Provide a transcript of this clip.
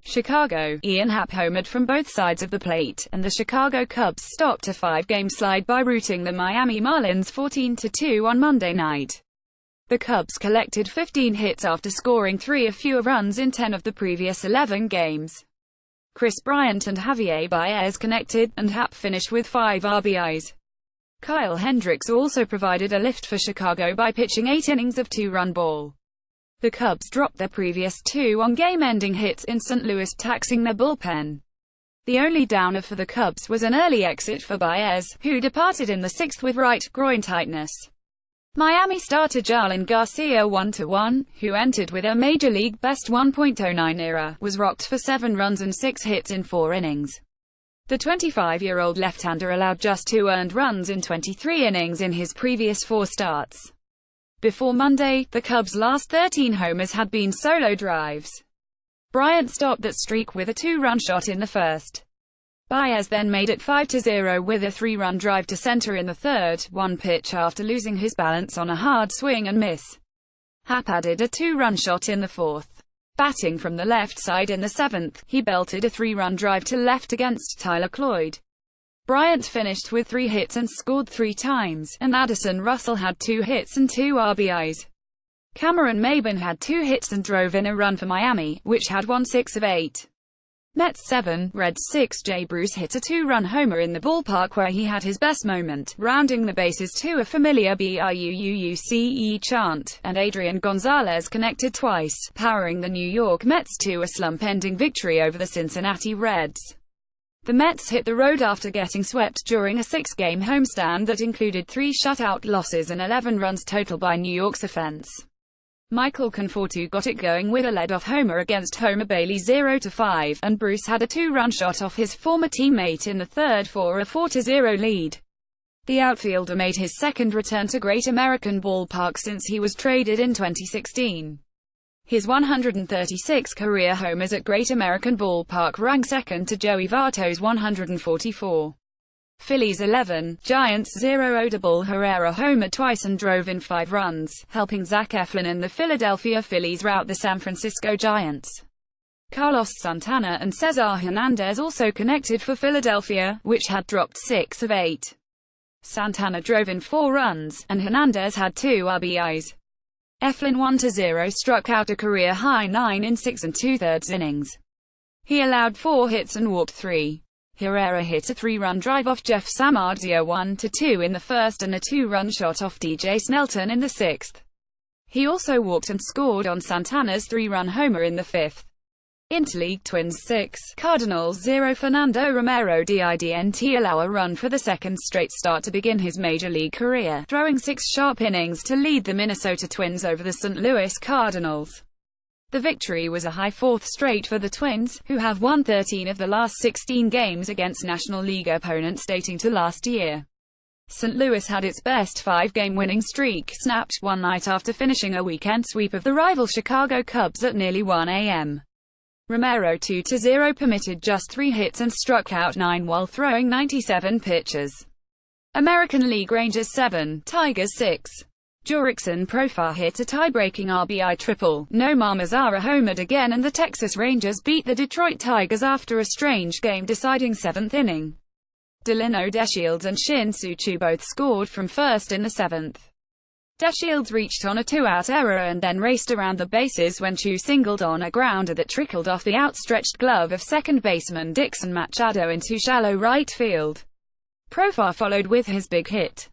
Chicago. Ian Happ homered from both sides of the plate, and the Chicago Cubs stopped a 5-game slide by routing the Miami Marlins 14-2 on Monday night. The Cubs collected 15 hits after scoring 3 or fewer runs in 10 of the previous 11 games. Chris Bryant and Javier Baez connected, and Happ finished with 5 RBIs. Kyle Hendricks also provided a lift for Chicago by pitching 8 innings of 2-run ball. The Cubs dropped their previous 2 on game-ending hits in St. Louis, taxing their bullpen. The only downer for the Cubs was an early exit for Baez, who departed in the 6th with right groin tightness. Miami starter Jarlin Garcia, 1-1, who entered with a Major League Best 1.09 ERA, was rocked for 7 runs and 6 hits in 4 innings. The 25-year-old left-hander allowed just 2 earned runs in 23 innings in his previous 4 starts. Before Monday, the Cubs' last 13 homers had been solo drives. Bryant stopped that streak with a 2-run shot in the first. Baez then made it 5-0 with a 3-run drive to center in the third, one pitch after losing his balance on a hard swing and miss. Happ added a 2-run shot in the fourth. Batting from the left side in the 7th, he belted a 3-run drive to left against Tyler Cloyd. Bryant finished with 3 hits and scored 3 times, and Addison Russell had 2 hits and 2 RBIs. Cameron Maybin had 2 hits and drove in a run for Miami, which had won 6 of 8. Mets 7, Reds 6. Jay Bruce hit a 2-run homer in the ballpark where he had his best moment, rounding the bases to a familiar BRUUUCE chant, and Adrian Gonzalez connected twice, powering the New York Mets to a slump-ending victory over the Cincinnati Reds. The Mets hit the road after getting swept during a 6-game homestand that included 3 shutout losses and 11 runs total by New York's offense. Michael Conforto got it going with a leadoff homer against Homer Bailey 0-5, and Bruce had a 2-run shot off his former teammate in the third for a 4-0 lead. The outfielder made his second return to Great American Ballpark since he was traded in 2016. His 136 career homers at Great American Ballpark rank second to Joey Votto's 144. Phillies 11, Giants 0. Odubel Herrera homered twice and drove in 5 runs, helping Zach Eflin and the Philadelphia Phillies rout the San Francisco Giants. Carlos Santana and Cesar Hernandez also connected for Philadelphia, which had dropped 6 of 8. Santana drove in 4 runs, and Hernandez had 2 RBIs. Eflin 1-0 struck out a career-high 9 in 6 2/3 innings. He allowed 4 hits and walked 3. Herrera hit a 3-run drive off Jeff Samardzija 1-2 in the first and a 2-run shot off DJ Snelton in the 6th. He also walked and scored on Santana's 3-run homer in the 5th. Interleague Twins 6, Cardinals 0. Fernando Romero didn't allow a run for the second straight start to begin his major league career, throwing 6 sharp innings to lead the Minnesota Twins over the St. Louis Cardinals. The victory was a high 4th straight for the Twins, who have won 13 of the last 16 games against National League opponents dating to last year. St. Louis had its best 5-game winning streak snapped one night after finishing a weekend sweep of the rival Chicago Cubs at nearly 1 a.m. Romero 2-0 permitted just 3 hits and struck out 9 while throwing 97 pitches. American League Rangers 7, Tigers 6. Jurickson Profar hit a tie-breaking RBI triple, Nomar Mazara homered again, and the Texas Rangers beat the Detroit Tigers after a strange game-deciding 7th inning. Delino DeShields and Shin-Soo Choo both scored from first in the 7th. DeShields reached on a 2-out error and then raced around the bases when Choo singled on a grounder that trickled off the outstretched glove of second baseman Dixon Machado into shallow right field. Profar followed with his big hit.